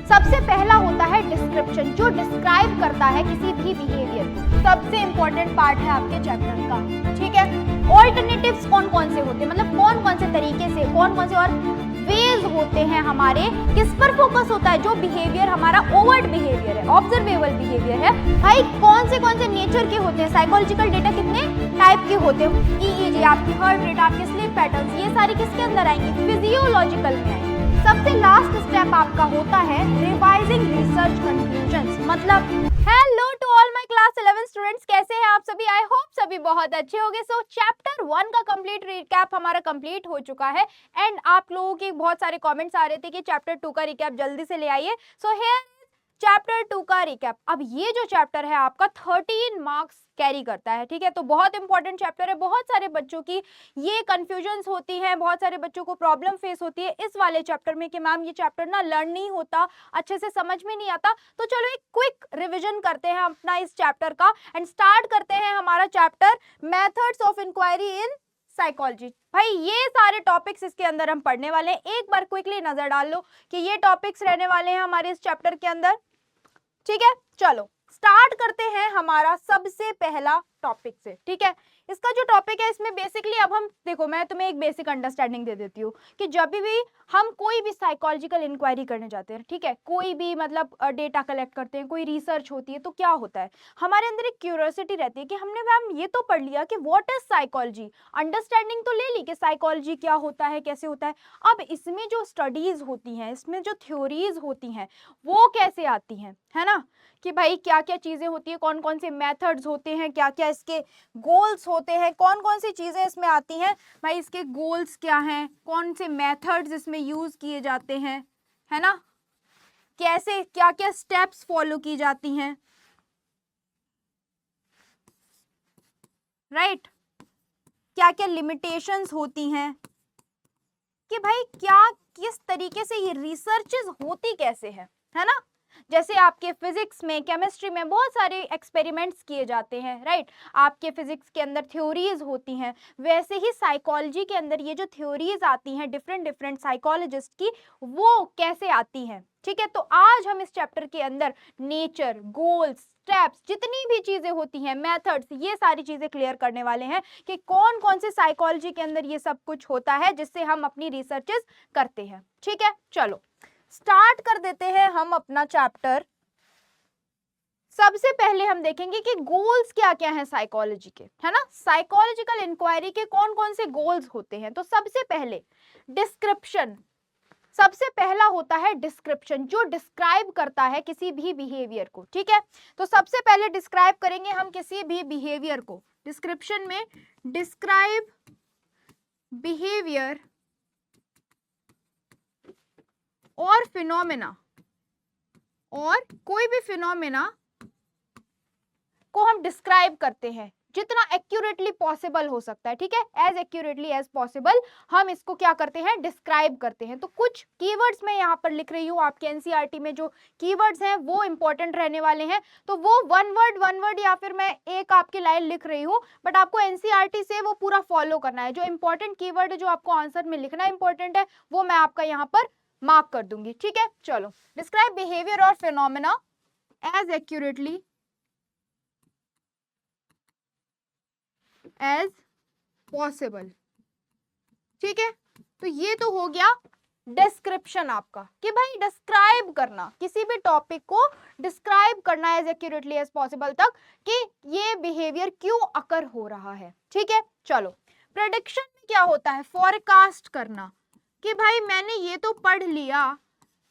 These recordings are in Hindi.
सबसे पहला होता है डिस्क्रिप्शन, जो डिस्क्राइब करता है किसी भी बिहेवियर को। सबसे इंपॉर्टेंट पार्ट है आपके चैप्टर का, ठीक है। ऑल्टरनेटिव्स कौन कौन से होते हैं, मतलब कौन कौन से तरीके से, कौन कौन से और वेज होते हैं हमारे, किस पर फोकस होता है, जो बिहेवियर हमारा ओवर्ट बिहेवियर है, ऑब्जर्वेबल बिहेवियर है, भाई कौन से नेचर के होते हैं, साइकोलॉजिकल डेटा कितने टाइप के होते हैं, ईईजी, आपकी हार्ट रेट, आपके स्लीप पैटर्न्स, ये सारी किसके अंदर आएंगे, फिजियोलॉजिकल में आएंगे। सबसे लास्ट स्टेप आपका होता है रिवाइजिंग रिसर्च कंक्लूजन्स, मतलब hello to all my class 11 students, कैसे हैं आप सभी, आई होप सभी बहुत अच्छे होंगे। सो चैप्टर 1 का कंप्लीट रिकैप हमारा कंप्लीट हो चुका है एंड आप लोगों के बहुत सारे कमेंट्स आ रहे थे कि चैप्टर 2 का रिकैप जल्दी से ले आइए। सो हियर चैप्टर 2 का रिकैप। अब ये जो चैप्टर है आपका 13 मार्क्स कैरी करता है, ठीक है, तो बहुत इंपॉर्टेंट चैप्टर है। बहुत सारे बच्चों की ये कंफ्यूजन्स होती हैं, बहुत सारे बच्चों को प्रॉब्लम फेस होती है इस वाले चैप्टर में कि मैम ये चैप्टर ना लर्न नहीं होता, अच्छे से समझ में नहीं आता। तो चलो एक क्विक रिवीजन करते हैं अपना इस चैप्टर का एंड स्टार्ट करते हैं हमारा chapter methods of inquiry in psychology. भाई ये सारे टॉपिक्स इसके अंदर हम पढ़ने वाले हैं, एक बार क्विकली नजर डाल लो कि ये टॉपिक्स रहने वाले हैं हमारे इस चैप्टर के अंदर, ठीक है। चलो स्टार्ट करते हैं हमारा सबसे पहला टॉपिक से, ठीक है। इसका जो टॉपिक है इसमें बेसिकली अब हम देखो, मैं तुम्हें एक बेसिक अंडरस्टैंडिंग दे देती हूँ कि जब भी हम कोई भी साइकोलॉजिकल इंक्वायरी करने जाते हैं, ठीक है, कोई भी मतलब डेटा कलेक्ट करते हैं, कोई रिसर्च होती है, तो क्या होता है हमारे अंदर एक क्यूरियोसिटी रहती है कि हमने मैम ये तो पढ़ लिया कि व्हाट इज साइकोलॉजी, अंडरस्टैंडिंग तो ले ली कि साइकोलॉजी क्या होता है, कैसे होता है। अब इसमें जो स्टडीज होती हैं, इसमें जो थ्योरीज होती हैं वो कैसे आती हैं, है ना, कि भाई क्या क्या चीजें होती है, कौन कौन से मेथड्स होते हैं, क्या क्या इसके गोल्स होते हैं, कौन कौन सी चीजें इसमें आती हैं, भाई इसके गोल्स क्या हैं, कौन से मेथड्स इसमें यूज किए जाते हैं, है ना, कैसे क्या क्या स्टेप्स फॉलो की जाती हैं, राइट, क्या क्या लिमिटेशंस होती हैं, कि भाई क्या किस तरीके से ये रिसर्चेस होती कैसे है ना। जैसे आपके फिजिक्स में, केमिस्ट्री में बहुत सारे एक्सपेरिमेंट्स किए जाते हैं, राइट, आपके फिजिक्स के अंदर थ्योरीज होती हैं, वैसे ही साइकोलॉजी के अंदर ये जो थ्योरीज आती हैं डिफरेंट डिफरेंट साइकोलॉजिस्ट की, वो कैसे आती हैं, ठीक है। तो आज हम इस चैप्टर के अंदर नेचर, गोल्स, स्टेप्स, जितनी भी चीजें होती हैं, मेथड्स, ये सारी चीजें क्लियर करने वाले हैं कि कौन कौन से साइकोलॉजी के अंदर ये सब कुछ होता है जिससे हम अपनी रिसर्चेस करते हैं, ठीक है। चलो स्टार्ट कर देते हैं हम अपना चैप्टर। सबसे पहले हम देखेंगे कि गोल्स क्या क्या हैं साइकोलॉजी के, है ना, साइकोलॉजिकल इंक्वायरी के कौन कौन से गोल्स होते हैं। तो सबसे पहले डिस्क्रिप्शन, सबसे पहला होता है डिस्क्रिप्शन, जो डिस्क्राइब करता है किसी भी बिहेवियर को, ठीक है। तो सबसे पहले डिस्क्राइब करेंगे हम किसी भी बिहेवियर को, डिस्क्रिप्शन में डिस्क्राइब बिहेवियर और फिनोमेना, और कोई भी फिनोमेना को हम डिस्क्राइब करते हैं जितना एक्यूरेटली पॉसिबल हो सकता है, ठीक है, एज एक्यूरेटली एज पॉसिबल हम इसको क्या करते हैं, डिस्क्राइब करते हैं। तो कुछ कीवर्ड्स मैं यहाँ पर लिख रही हूँ, आपके एनसीईआरटी में जो कीवर्ड्स हैं वो इंपॉर्टेंट रहने वाले हैं, तो वो वन वर्ड या फिर मैं एक आपकी लाइन लिख रही हूँ, बट आपको एनसीईआरटी से वो पूरा फॉलो करना है। जो इंपॉर्टेंट कीवर्ड है, जो आपको आंसर में लिखना इंपॉर्टेंट है, वो मैं आपका यहाँ पर मार्क कर दूंगी, ठीक है। चलो डिस्क्राइब बिहेवियर और phenomena as accurately as possible, ठीक है। तो ये तो हो गया डिस्क्रिप्शन आपका, कि भाई डिस्क्राइब करना, किसी भी टॉपिक को डिस्क्राइब करना एज एक्यूरेटली एज पॉसिबल तक कि ये बिहेवियर क्यों अकर हो रहा है, ठीक है। चलो प्रेडिक्शन में क्या होता है, फॉरकास्ट करना, कि भाई मैंने ये तो पढ़ लिया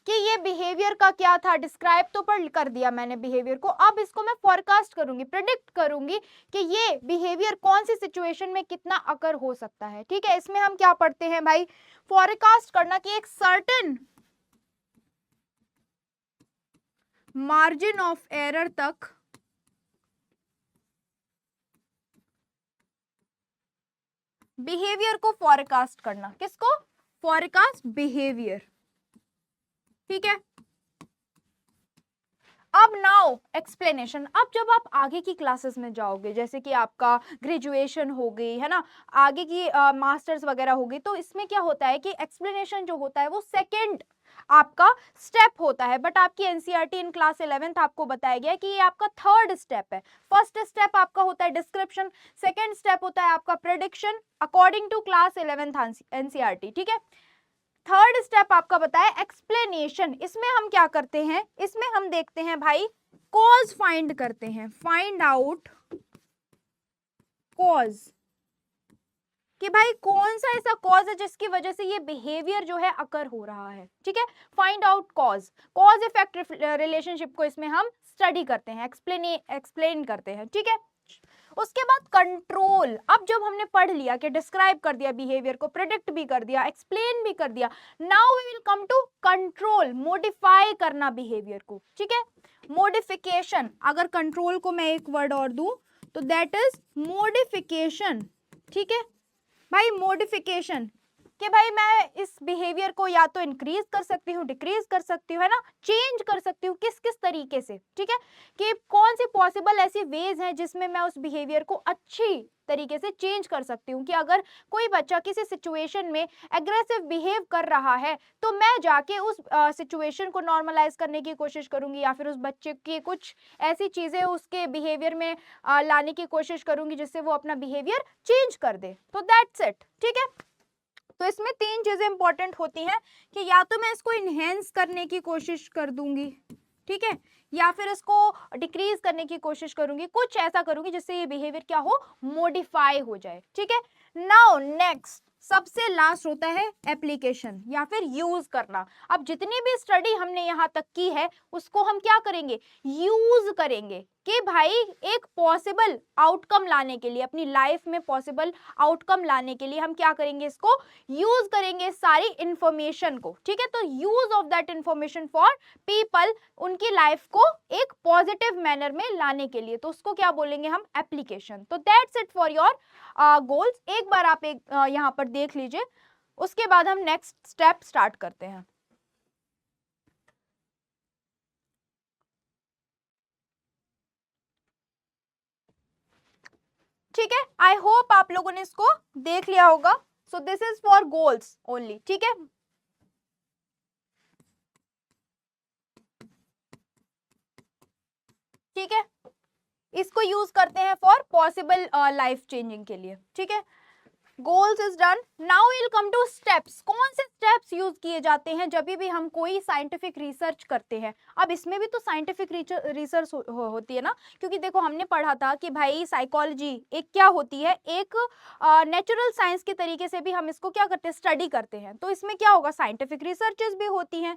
कि ये बिहेवियर का क्या था, डिस्क्राइब तो पढ़ कर दिया मैंने बिहेवियर को, अब इसको मैं फॉरकास्ट करूंगी, प्रेडिक्ट करूंगी कि ये बिहेवियर कौन सी सिचुएशन में कितना अकर हो सकता है, ठीक है। इसमें हम क्या पढ़ते हैं भाई, फॉरकास्ट करना कि एक सर्टेन मार्जिन ऑफ एरर तक बिहेवियर को फॉरकास्ट करना, किसको, फॉरकास्ट बिहेवियर, ठीक है। अब नाउ एक्सप्लेनेशन, अब जब आप आगे की क्लासेस में जाओगे, जैसे कि आपका ग्रेजुएशन हो गई है ना, आगे की मास्टर्स वगैरह हो गई, तो इसमें क्या होता है कि एक्सप्लेनेशन जो होता है वो सेकंड आपका स्टेप होता है, बट आपकी एनसीईआरटी इन क्लास 11th आपको बताया गया कि ये आपका थर्ड स्टेप है। फर्स्ट स्टेप आपका होता है डिस्क्रिप्शन, सेकेंड स्टेप होता है आपका prediction according to class 11th NCERT, ठीक है। थर्ड स्टेप आपका बताया एक्सप्लेनेशन। इसमें हम क्या करते हैं, इसमें हम देखते हैं भाई कॉज फाइंड करते हैं, फाइंड आउट कॉज, कि भाई कौन सा ऐसा कॉज है जिसकी वजह से ये बिहेवियर जो है अकर हो रहा है, ठीक है। Find out cause, cause effect relationship को इसमें हम स्टडी करते हैं, एक्सप्लेन करते हैं, ठीक है। उसके बाद कंट्रोल, अब जब हमने पढ़ लिया कि डिस्क्राइब कर दिया बिहेवियर को, प्रेडिक्ट भी कर दिया, एक्सप्लेन भी कर दिया, now we will come to control, modify करना बिहेवियर को, ठीक है। मॉडिफिकेशन, अगर कंट्रोल को मैं एक वर्ड और दूं तो दैट इज मॉडिफिकेशन, ठीक है भाई। मॉडिफिकेशन कि भाई मैं इस बिहेवियर को या तो इंक्रीज कर सकती हूँ, डिक्रीज कर सकती हूँ, है ना, चेंज कर सकती हूँ, किस किस तरीके से, ठीक है, कि कौन सी पॉसिबल ऐसी वेज हैं जिसमें मैं उस बिहेवियर को अच्छी तरीके से चेंज कर सकती हूँ। कि अगर कोई बच्चा किसी सिचुएशन में एग्रेसिव बिहेव कर रहा है तो मैं जाके उस सिचुएशन को नॉर्मलाइज करने की कोशिश करूंगी, या फिर उस बच्चे की कुछ ऐसी चीजें उसके बिहेवियर में लाने की कोशिश करूंगी जिससे वो अपना बिहेवियर चेंज कर दे। तो दैट्स इट, ठीक है। तो इसमें तीन चीजें इंपॉर्टेंट होती हैं कि या तो मैं इसको इनहेंस करने की कोशिश कर दूंगी, ठीक है, या फिर इसको डिक्रीज करने की कोशिश करूंगी, कुछ ऐसा करूंगी जिससे ये बिहेवियर क्या हो, मॉडिफाई हो जाए, ठीक है। नाउ नेक्स्ट सबसे लास्ट होता है एप्लीकेशन या फिर यूज करना। अब जितनी भी स्टडी हमने यहाँ तक की है उसको हम क्या करेंगे, यूज करेंगे कि भाई एक पॉसिबल आउटकम लाने के लिए, अपनी लाइफ में पॉसिबल आउटकम लाने के लिए हम क्या करेंगे, इसको यूज करेंगे सारी इंफॉर्मेशन को, ठीक है। तो use of that information for people, उनकी लाइफ को एक पॉजिटिव मैनर में लाने के लिए, तो उसको क्या बोलेंगे हम, एप्लीकेशन। तो that's it for your goals. एक बार आप एक यहाँ पर देख लीजिए, उसके बाद हम नेक्स्ट स्टेप स्टार्ट करते हैं। ठीक है, आई होप आप लोगों ने इसको देख लिया होगा। So this is for goals only, ठीक है। ठीक है, इसको यूज करते हैं फॉर पॉसिबल लाइफ चेंजिंग के लिए, ठीक है। Goals is done, now will come two steps. कौन से स्टेप्स यूज किए जाते हैं जब भी हम कोई साइंटिफिक रिसर्च करते हैं। अब इसमें भी तो साइंटिफिक रिसर्च होती है ना, क्योंकि देखो हमने पढ़ा था कि भाई साइकोलॉजी एक क्या होती है, एक नेचुरल साइंस के तरीके से भी हम इसको क्या करते हैं, स्टडी करते हैं। तो इसमें क्या होगा, साइंटिफिक रिसर्चेस भी होती हैं।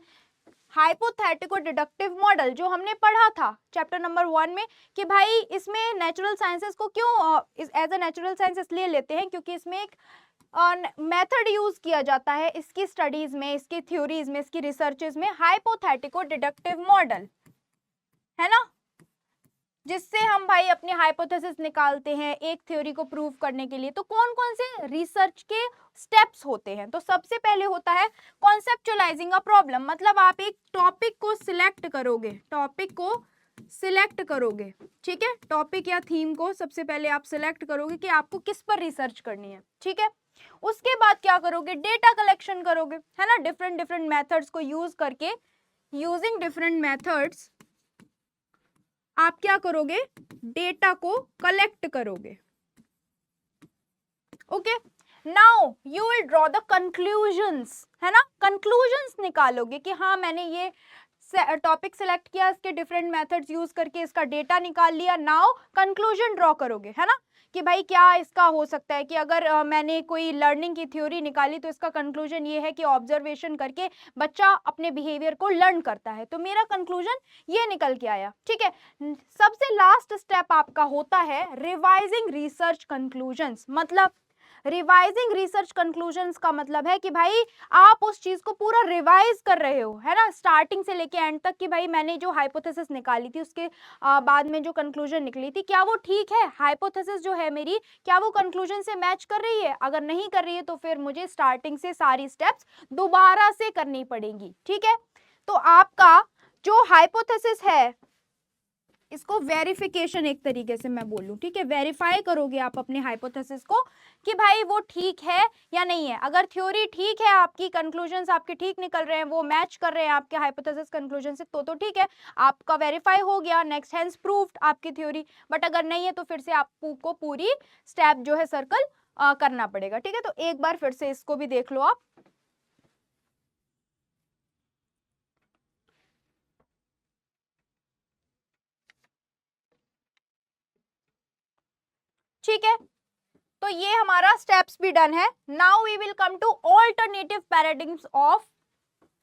हाइपोथेटिको डिडक्टिव मॉडल जो हमने पढ़ा था चैप्टर नंबर 1 में, कि भाई इसमें नेचुरल साइंसेस को क्यों एज अ नेचुरल साइंस इसलिए लेते हैं क्योंकि इसमें एक मेथड यूज किया जाता है इसकी स्टडीज में, इसकी थ्योरीज में, इसकी रिसर्चेज में, हाइपोथेटिको डिडक्टिव मॉडल, है ना, जिससे हम भाई अपनी हाइपोथेसिस निकालते हैं एक थ्योरी को प्रूव करने के लिए। तो कौन कौन से रिसर्च के स्टेप्स होते हैं, तो सबसे पहले होता है कॉन्सेप्चुअलाइजिंग अ प्रॉब्लम, मतलब आप एक टॉपिक को सिलेक्ट करोगे, टॉपिक को सिलेक्ट करोगे, ठीक है, टॉपिक या थीम को सबसे पहले आप सिलेक्ट करोगे कि आपको किस पर रिसर्च करनी है, ठीक है। उसके बाद क्या करोगे, डेटा कलेक्शन करोगे, है ना, डिफरेंट डिफरेंट मेथड्स को यूज करके, यूजिंग डिफरेंट मेथड्स आप क्या करोगे, डेटा को कलेक्ट करोगे, okay. Now you will draw the conclusions, है ना, कंक्लूजन्स निकालोगे कि हाँ मैंने ये टॉपिक सिलेक्ट किया, इसके डिफरेंट मेथड्स यूज करके इसका डेटा निकाल लिया। नाउ कंक्लूजन ड्रॉ करोगे, है ना, कि भाई क्या इसका हो सकता है कि अगर मैंने कोई लर्निंग की थ्योरी निकाली तो इसका कंक्लूजन ये है कि ऑब्जर्वेशन करके बच्चा अपने बिहेवियर को लर्न करता है, तो मेरा कंक्लूजन ये निकल के आया, ठीक है। सबसे लास्ट स्टेप आपका होता है रिवाइजिंग रिसर्च कंक्लूजन्स, मतलब रिवाइजिंग रिसर्च कंक्लूजन्स का मतलब है कि भाई आप उस चीज को पूरा रिवाइज कर रहे हो, है ना, स्टार्टिंग से लेके एंड तक, कि भाई मैंने जो हाइपोथेसिस निकाली थी उसके बाद में जो कंक्लूजन निकली थी क्या वो ठीक है, हाइपोथेसिस जो है मेरी क्या वो कंक्लूजन से मैच कर रही है, अगर नहीं कर रही है तो फिर मुझे स्टार्टिंग से सारी स्टेप्स दोबारा से करनी पड़ेंगी, ठीक है। तो आपका जो हाइपोथेसिस है इसको वेरिफिकेशन एक तरीके से मैं बोलूं, ठीक है, वेरीफाई करोगे आप अपने हाइपोथेसिस को कि भाई वो ठीक है या नहीं है। अगर थ्योरी ठीक है, आपकी कंक्लूजन्स आपके ठीक निकल रहे हैं, वो मैच कर रहे हैं आपके हाइपोथेसिस कंक्लूजन से, तो ठीक है, आपका वेरीफाई हो गया, नेक्स्ट हैंस प्रूव्ड आपकी थ्योरी। बट अगर नहीं है तो फिर से आपको पूरी स्टेप जो है सर्कल करना पड़ेगा, ठीक है। तो एक बार फिर से इसको भी देख लो आप। ठीक है, तो ये हमारा स्टेप्स भी डन है। Now we will come to alternative paradigms of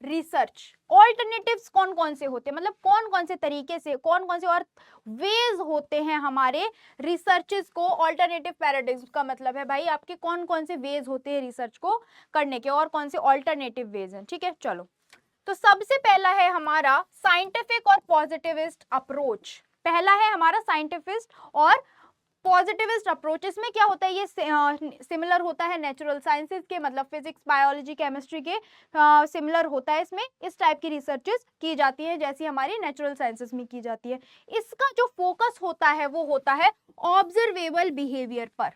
research. Alternatives कौन कौन से होते हैं, मतलब कौन कौन से तरीके से, कौन कौन से और वेज होते हैं हमारे रिसर्चेस को। ऑल्टरनेटिव पैराडिग्म्स का मतलब है भाई आपके कौन कौन से वेज होते हैं रिसर्च को करने के, और कौन से ऑल्टरनेटिव वेज हैं, ठीक है। चलो, तो सबसे पहला है हमारा साइंटिफिक और पॉजिटिविस्ट अप्रोच। पहला है हमारा साइंटिफिस्ट और पॉजिटिविस्ट अप्रोच। इसमें क्या होता है, ये सिमिलर होता है नेचुरल साइंसेज के, मतलब फिजिक्स, बायोलॉजी, केमिस्ट्री के सिमिलर होता है। इसमें इस टाइप की रिसर्चेस की जाती है जैसी हमारी नेचुरल साइंसेज में की जाती है। इसका जो फोकस होता है वो होता है ऑब्जर्वेबल बिहेवियर पर।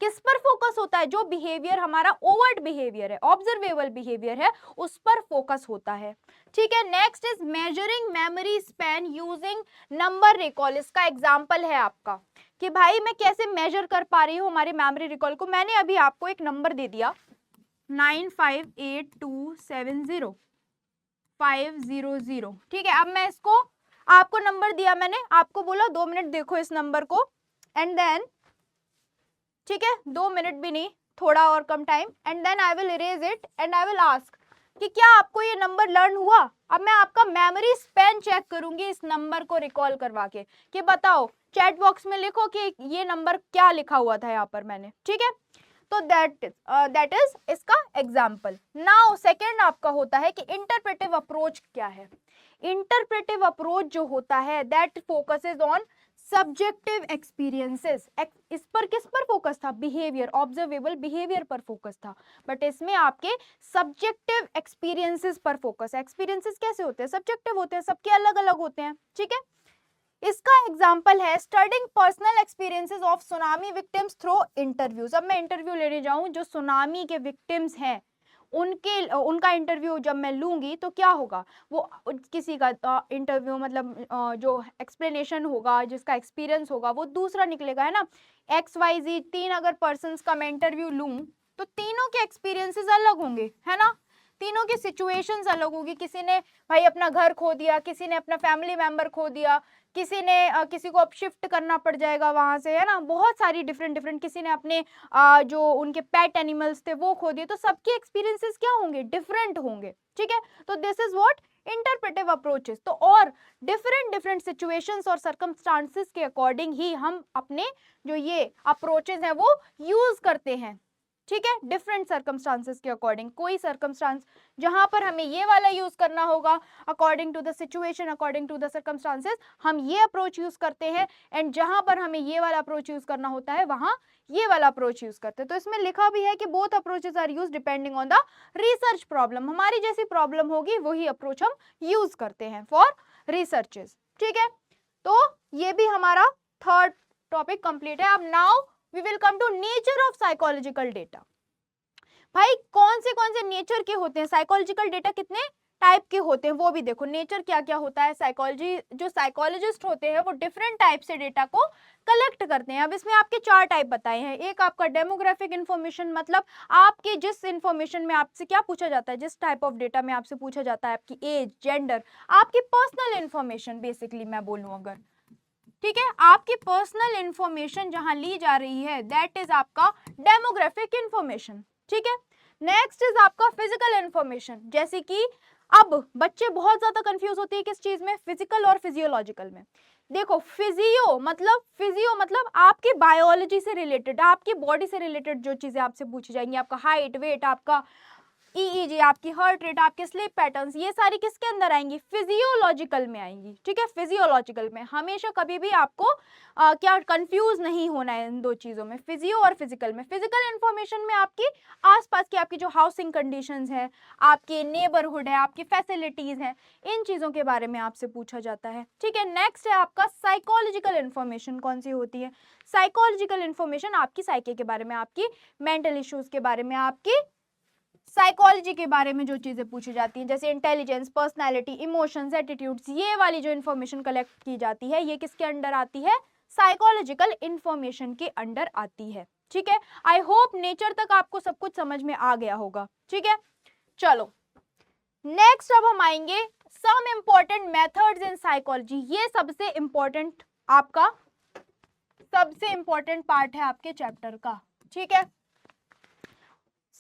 किस पर फोकस होता है, जो बिहेवियर हमारा ओवर्ट बिहेवियर है, ऑब्जर्वेबल बिहेवियर है, उस पर फोकस होता है, ठीक है। Next is measuring memory span using number recall. इसका एग्जांपल है आपका कि भाई मैं कैसे मेजर कर पा रही हूँ हमारे मेमोरी रिकॉल को। मैंने अभी आपको एक नंबर दे दिया 9582700500, ठीक है। अब मैं इसको, आपको नंबर दिया मैंने, आपको बोला 2 मिनट देखो इस नंबर को, एंड देन, ठीक है, 2 मिनट भी नहीं, थोड़ा और कम time, and then I will erase it and I will ask कि क्या आपको ये नंबर लर्न हुआ। अब मैं आपका मेमोरी स्पैन चेक करूंगी इस नंबर को रिकॉल करवा के, कि बताओ, चैट बॉक्स में लिखो कि ये नंबर क्या लिखा हुआ था यहाँ पर मैंने, ठीक है। तो दैट इज इसका एग्जाम्पल। नाउ सेकेंड आपका होता है कि इंटरप्रेटिव अप्रोच क्या है। इंटरप्रेटिव अप्रोच जो होता है that focuses on subjective experiences. इस पर किस पर फोकस था, बिहेवियर, ऑब्जर्वेबल बिहेवियर पर फोकस था, बट इसमें आपके सब्जेक्टिव एक्सपीरियंसेस पर फोकस है। एक्सपीरियंसेस कैसे होते हैं, सब्जेक्टिव होते हैं, सबके अलग अलग होते हैं, ठीक है। इसका एग्जाम्पल है studying personal experiences of tsunami victims through interviews. अब मैं इंटरव्यू लेने जाऊं जो सुनामी के विक्टिम्स हैं, उनका इंटरव्यू जब मैं लूंगी तो क्या होगा, वो किसी का इंटरव्यू, मतलब जो एक्सप्लेनेशन होगा, जिसका एक्सपीरियंस होगा, वो दूसरा निकलेगा, है ना। XYZ 3 अगर पर्सन्स का मैं इंटरव्यू लूं तो तीनों के एक्सपीरियंसेस अलग होंगे, है ना। तीनों की सिचुएशंस अलग होगी। किसी ने भाई अपना घर खो दिया, किसी ने अपना फैमिली मेंबर खो दिया, किसी ने किसी को अब शिफ्ट करना पड़ जाएगा वहां से, है ना। बहुत सारी डिफरेंट, किसी ने अपने जो उनके पेट एनिमल्स थे वो खो दिए। तो सबके एक्सपीरियंसेस क्या होंगे, डिफरेंट होंगे, ठीक है। तो this is what interpretive approaches. तो और डिफरेंट सिचुएशंस और सर्कमस्टांसेस के अकॉर्डिंग ही हम अपने जो ये अप्रोचेस हैं वो यूज करते हैं, ठीक है। डिफरेंट सर्कमस्टांसेस के अकॉर्डिंग, कोई सर्कमस्टांस जहां पर हमें ये वाला यूज करना होगा according to the situation, according to the circumstances, हम ये अप्रोच यूज करते हैं, एंड जहां पर हमें ये वाला अप्रोच यूज करना होता है वहां ये वाला अप्रोच यूज करते हैं। तो इसमें लिखा भी है कि both approaches are use depending on the research problem. हमारी जैसी प्रॉब्लम होगी वही अप्रोच हम यूज करते हैं फॉर रिसर्चेस, ठीक है। तो ये भी हमारा थर्ड टॉपिक कंप्लीट है। अब now we will come to nature of psychological data। भाई कौन से नेचर के होते हैं साइकोलॉजिकल डेटा, कितने टाइप के होते हैं वो भी देखो। नेचर क्या क्या होता है, साइकोलॉजी जो साइकोलॉजिस्ट होते हैं वो डिफरेंट टाइप से डेटा को कलेक्ट करते हैं। अब इसमें आपके 4 टाइप बताए हैं। एक आपका डेमोग्राफिक इन्फॉर्मेशन, मतलब आपके जिस इन्फॉर्मेशन में आपसे क्या पूछा जाता है, जिस टाइप ऑफ डेटा में आपसे पूछा जाता है आपकी एज, जेंडर, आपकी पर्सनल इन्फॉर्मेशन बेसिकली मैं बोलूँ अगर, ठीक है, आपकी पर्सनल इंफॉर्मेशन जहां ली जा रही है दैट इज आपका डेमोग्राफिक इंफॉर्मेशन, ठीक है। नेक्स्ट इज आपका फिजिकल इंफॉर्मेशन, जैसे कि अब बच्चे बहुत ज्यादा कंफ्यूज होते हैं किस चीज में, फिजिकल और फिजियोलॉजिकल में। देखो फिजियो मतलब आपकी बायोलॉजी से रिलेटेड, आपकी बॉडी से रिलेटेड जो चीजें आपसे पूछी जाएंगी, आपका हाइट, वेट, आपका EEG, आपकी हार्ट रेट, आपके स्लीप पैटर्न्स, ये सारी किसके अंदर आएंगी? फिजियोलॉजिकल में आएंगी, ठीक है, फिजियोलॉजिकल में। हमेशा कभी भी आपको क्या कंफ्यूज नहीं होना है इन दो चीजों में, फिजियो और फिजिकल में। फिजिकल इंफॉर्मेशन में आपकी आसपास की आपकी जो हाउसिंग कंडीशंस है, आपके नेबरहुड है, आपकी फैसिलिटीज है, इन चीजों के बारे में आपसे पूछा जाता है, ठीक है। नेक्स्ट है आपका साइकोलॉजिकल इंफॉर्मेशन। कौन सी होती है? साइकोलॉजिकल इंफॉर्मेशन आपकी साइकी के बारे में, आपकी मेंटल इश्यूज के बारे में, आपकी साइकोलॉजी के बारे में जो चीजें पूछी जाती हैं, जैसे इंटेलिजेंस, पर्सनालिटी, इमोशंस, एटीट्यूड्स, ये वाली जो इन्फॉर्मेशन कलेक्ट की जाती है, ये किसके अंडर आती है? साइकोलॉजिकल इंफॉर्मेशन के अंडर आती है, ठीक है। आई होप नेचर तक आपको सब कुछ समझ में आ गया होगा, ठीक है। चलो नेक्स्ट अब हम आएंगे some important methods in psychology. ये सबसे इंपॉर्टेंट आपका सबसे इंपॉर्टेंट पार्ट है आपके चैप्टर का, ठीक है।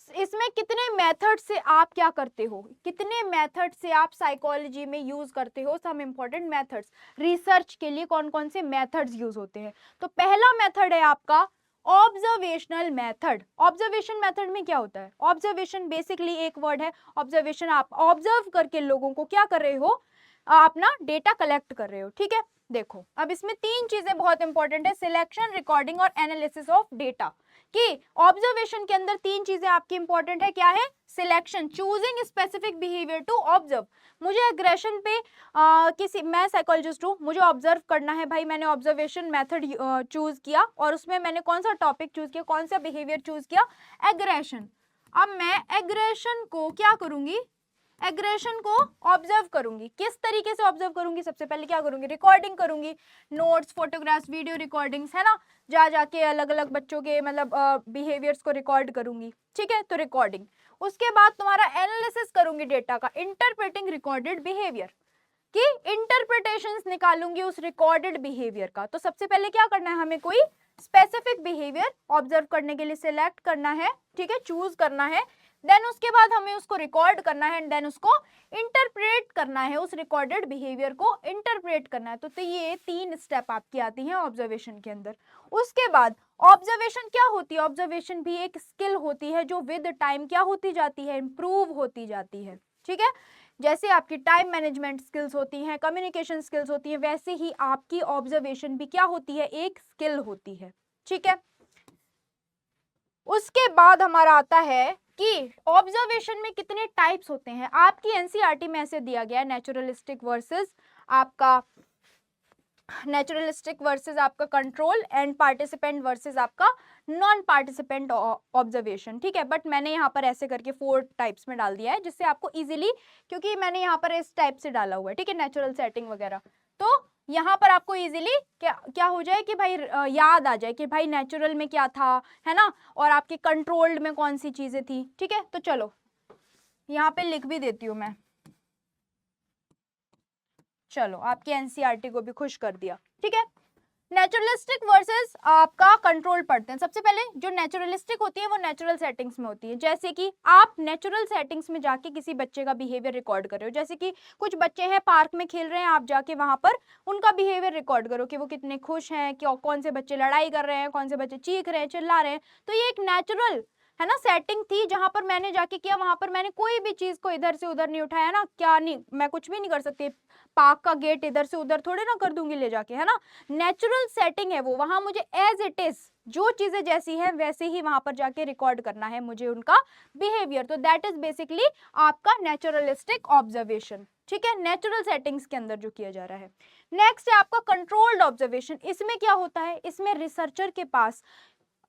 इसमें कितने मेथड से आप क्या करते हो, कितने मेथड से आप साइकोलॉजी में यूज करते हो, सम इंपॉर्टेंट मेथड्स। रिसर्च के लिए कौन कौन से मेथड्स यूज होते हैं? तो पहला मेथड है आपका ऑब्जर्वेशनल मेथड। ऑब्जर्वेशन मेथड में क्या होता है? ऑब्जर्वेशन बेसिकली एक वर्ड है, ऑब्जर्वेशन। आप ऑब्जर्व करके लोगों को क्या कर रहे हो? अपना डेटा कलेक्ट कर रहे हो, ठीक है। देखो अब इसमें तीन चीजें बहुत इंपॉर्टेंट है, सिलेक्शन, रिकॉर्डिंग और एनालिसिस ऑफ डेटा। कि ऑब्जर्वेशन के अंदर तीन चीजें आपकी इंपॉर्टेंट है, क्या है? Selection, choosing specific behaviour to observe. मुझे एग्रेशन पे मैं साइकोलॉजिस्ट हूँ, मुझे ऑब्जर्व करना है भाई, मैंने ऑब्जर्वेशन मेथड चूज किया और उसमें मैंने कौन सा टॉपिक चूज किया, कौन सा बिहेवियर चूज किया? एग्रेशन। अब मैं एग्रेशन को क्या करूंगी? एग्रेशन को ऑब्जर्व करूंगी। किस तरीके से ऑब्जर्व करूंगी? सबसे पहले क्या करूंगी? रिकॉर्डिंग करूंगी, नोट्स, फोटोग्राफ्स, वीडियो रिकॉर्डिंग्स, है ना, जा जाके अलग अलग बच्चों के मतलब बिहेवियर्स को रिकॉर्ड करूंगी, ठीक है, तो रिकॉर्डिंग। उसके बाद तुम्हारा एनालिसिस करूंगी डेटा का, इंटरप्रेटिंग रिकॉर्डेड बिहेवियर, कि इंटरप्रिटेशंस निकालूंगी उस रिकॉर्डेड बिहेवियर का। तो सबसे पहले क्या करना है हमें? कोई स्पेसिफिक बिहेवियर ऑब्जर्व करने के लिए सिलेक्ट करना है, ठीक है, चूज करना है। देन उसके बाद हमें उसको रिकॉर्ड करना है, देन उसको इंटरप्रेट करना है, उस रिकॉर्डेड बिहेवियर को इंटरप्रेट करना है। तो ये तीन स्टेप आपकी आती हैं ऑब्जर्वेशन के अंदर। उसके बाद ऑब्जर्वेशन क्या होती है? ऑब्जर्वेशन भी एक स्किल होती है जो विद टाइम क्या होती जाती है? इंप्रूव होती जाती है, ठीक है। जैसे आपकी टाइम मैनेजमेंट स्किल्स होती हैं, कम्युनिकेशन स्किल्स होती हैं, वैसे ही आपकी ऑब्जर्वेशन भी क्या होती है? एक स्किल होती है, ठीक है। उसके बाद हमारा आता है कि ऑब्जर्वेशन में कितने टाइप्स होते हैं। आपकी एनसीईआरटी में ऐसे दिया गया है, नेचुरलिस्टिक वर्सेस आपका कंट्रोल एंड पार्टिसिपेंट वर्सेस आपका नॉन पार्टिसिपेंट ऑब्जर्वेशन, ठीक है। बट मैंने यहाँ पर ऐसे करके 4 टाइप्स में डाल दिया है, जिससे आपको इजीली, क्योंकि मैंने यहाँ पर इस टाइप से डाला हुआ है, ठीक है, नेचुरल सेटिंग वगैरह, तो यहाँ पर आपको इजीली क्या हो जाए कि भाई याद आ जाए कि भाई नेचुरल में क्या था, है ना, और आपके कंट्रोल्ड में कौन सी चीजें थी, ठीक है। तो चलो यहाँ पे लिख भी देती हूँ मैं, चलो आपकी एनसीईआरटी को भी खुश कर दिया, ठीक है। नेचुरलिस्टिक वर्सेस आपका कंट्रोल पढ़ते हैं। सबसे पहले जो नेचुरलिस्टिक होती है वो नेचुरल सेटिंग्स में होती है, जैसे कि आप नेचुरल सेटिंग्स में जाके किसी बच्चे का बिहेवियर रिकॉर्ड कर रहे हो। जैसे कि कुछ बच्चे हैं पार्क में खेल रहे हैं, आप जाके वहां पर उनका बिहेवियर रिकॉर्ड करो कि वो कितने खुश हैं, कि कौन से बच्चे लड़ाई कर रहे हैं, कौन से बच्चे चीख रहे हैं, चिल्ला रहे हैं। तो ये एक नेचुरल है ना सेटिंग थी, जहां पर मैंने जाके किया, वहां पर मैंने कोई भी चीज को इधर से उधर नहीं उठाया ना, क्या नहीं, मैं कुछ भी नहीं कर सकती, पार्क का गेट इधर से उधर थोड़े ना कर दूंगी ले जाके, है ना। नेचुरल सेटिंग है वो, वहां मुझे एज इट इज जो चीजें जैसी हैं वैसे ही वहां पर जाके रिकॉर्ड करना है मुझे उनका बिहेवियर। तो दैट इज बेसिकली आपका नेचुरलिस्टिक ऑब्जर्वेशन, ठीक है, नेचुरल सेटिंग्स के अंदर जो किया जा रहा है। नेक्स्ट है आपका कंट्रोल्ड ऑब्जर्वेशन। इसमें क्या होता है? इसमें रिसर्चर के पास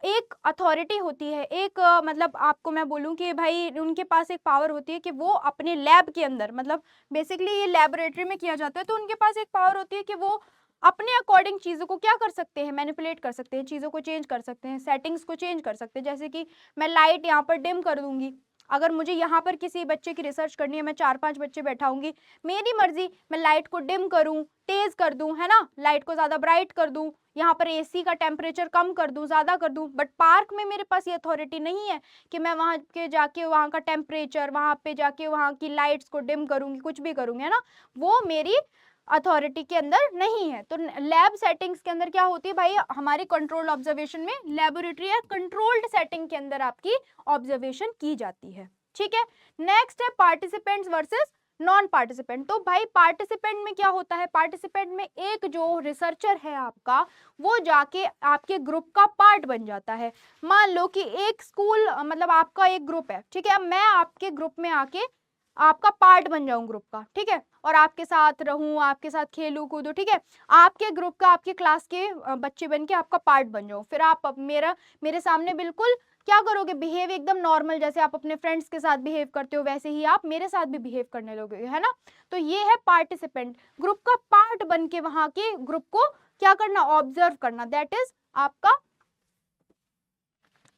एक अथॉरिटी होती है, एक मतलब आपको मैं बोलूं कि भाई उनके पास एक पावर होती है कि वो अपने लैब के अंदर, मतलब बेसिकली ये लैबोरेटरी में किया जाता है, तो उनके पास एक पावर होती है कि वो अपने अकॉर्डिंग चीज़ों को क्या कर सकते हैं? मैनिपुलेट कर सकते हैं, चीज़ों को चेंज कर सकते हैं, सेटिंग्स को चेंज कर सकते हैं। जैसे कि मैं लाइट यहाँ पर डिम कर दूंगी, अगर मुझे यहाँ पर किसी बच्चे की रिसर्च करनी है, मैं 4-5 बच्चे बैठाऊंगी, मेरी मर्जी, मैं लाइट को डिम करूँ, तेज कर दूं, है ना, लाइट को ज़्यादा ब्राइट कर दूं, यहाँ पर एसी का टेम्परेचर कम कर दूं, ज़्यादा कर दूं। बट पार्क में मेरे पास ये अथॉरिटी नहीं है कि मैं वहाँ के जाके वहाँ का टेम्परेचर, वहाँ पे जाके वहाँ की लाइट्स को डिम करूँगी, कुछ भी करूँगी, है ना, वो मेरी अथॉरिटी के अंदर नहीं है। तो लैब सेटिंग्स के अंदर क्या होती है भाई? हमारी कंट्रोल्ड ऑब्जर्वेशन में लेबोरेटरी या कंट्रोल्ड सेटिंग के अंदर आपकी ऑब्जर्वेशन की जाती है, ठीक है। नेक्स्ट है पार्टिसिपेंट्स वर्सेस नॉन पार्टिसिपेंट। तो भाई पार्टिसिपेंट में क्या होता है, पार्टिसिपेंट में एक जो रिसर्चर है आपका वो जाके आपके ग्रुप का पार्ट बन जाता है। मान लो कि एक स्कूल मतलब आपका एक ग्रुप है, ठीक है, मैं आपके ग्रुप में आके आपका पार्ट बन जाऊं ग्रुप का, ठीक है, और आपके साथ रहूं, आपके साथ खेलूं कूदूं, ठीक है, आपके ग्रुप का आपके क्लास के बच्चे बन के आपका पार्ट बन जाऊं, फिर आप मेरे सामने बिल्कुल क्या करोगे, बिहेव एकदम नॉर्मल, जैसे आप अपने फ्रेंड्स के साथ बिहेव करते हो वैसे ही आप मेरे साथ भी बिहेव करने लगोगे, है ना। तो ये है पार्टिसिपेंट, ग्रुप का पार्ट बन के वहां के ग्रुप को क्या करना, ऑब्जर्व करना, दैट इज आपका